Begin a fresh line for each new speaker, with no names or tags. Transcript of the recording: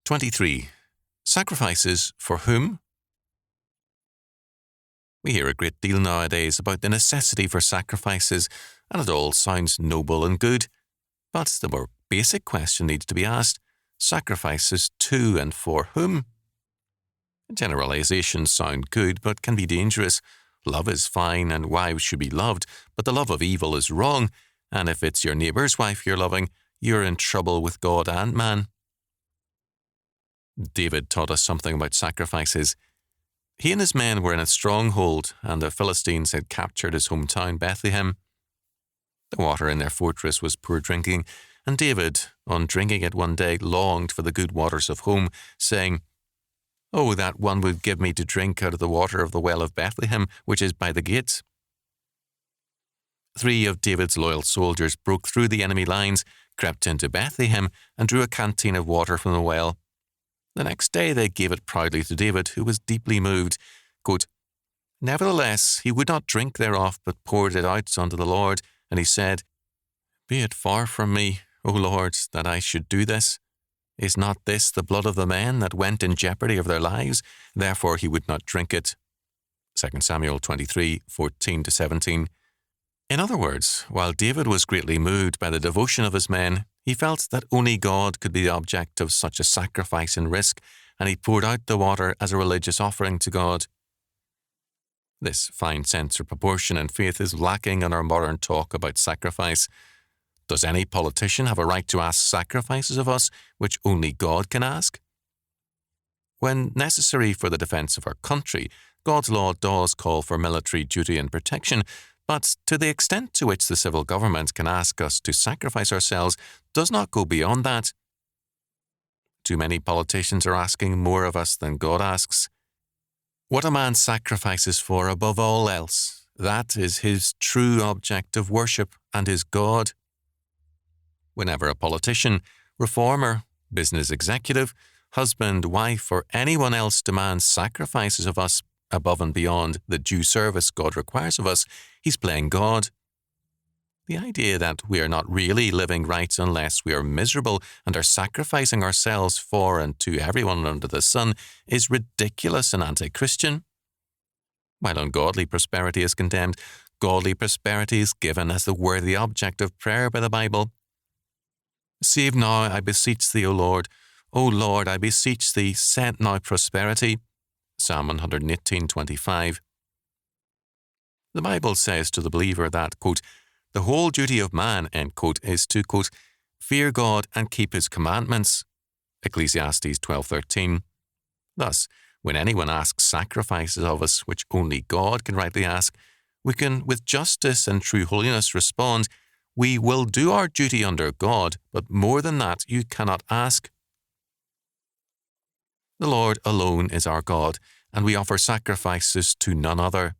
23. Sacrifices for whom? We hear a great deal nowadays about the necessity for sacrifices, and it all sounds noble and good. But the more basic question needs to be asked: sacrifices to and for whom? Generalizations sound good, but can be dangerous. Love is fine, and wives should be loved, but the love of evil is wrong, and if it's your neighbour's wife you're loving, you're in trouble with God and man. David taught us something about sacrifices. He and his men were in a stronghold, and the Philistines had captured his hometown, Bethlehem. The water in their fortress was poor drinking, and David, on drinking it one day, longed for the good waters of home, saying, "Oh, that one would give me to drink out of the water of the well of Bethlehem, which is by the gates." 3 of David's loyal soldiers broke through the enemy lines, crept into Bethlehem, and drew a canteen of water from the well. The next day they gave it proudly to David, who was deeply moved. Quote, "Nevertheless, he would not drink thereof, but poured it out unto the Lord, and he said, Be it far from me, O Lord, that I should do this. Is not this the blood of the men that went in jeopardy of their lives? Therefore he would not drink it." 2 Samuel 23:14-17. In other words, while David was greatly moved by the devotion of his men, he felt that only God could be the object of such a sacrifice and risk, and he poured out the water as a religious offering to God. This fine sense of proportion and faith is lacking in our modern talk about sacrifice. Does any politician have a right to ask sacrifices of us which only God can ask? When necessary for the defence of our country, God's law does call for military duty and protection, but to the extent to which the civil government can ask us to sacrifice ourselves does not go beyond that. Too many politicians are asking more of us than God asks. What a man sacrifices for above all else, that is his true object of worship and his God. Whenever a politician, reformer, business executive, husband, wife, or anyone else demands sacrifices of us above and beyond the due service God requires of us, he's playing God. The idea that we are not really living right unless we are miserable and are sacrificing ourselves for and to everyone under the sun is ridiculous and anti-Christian. While ungodly prosperity is condemned, godly prosperity is given as the worthy object of prayer by the Bible. "Save now, I beseech thee, O Lord. O Lord, I beseech thee, send now prosperity." Psalm 118:25. The Bible says to the believer that, quote, "the whole duty of man," end quote, is to, quote, "fear God and keep his commandments." Ecclesiastes 12:13. Thus, when anyone asks sacrifices of us which only God can rightly ask, we can, with justice and true holiness, respond, "We will do our duty under God, but more than that you cannot ask." The Lord alone is our God, and we offer sacrifices to none other.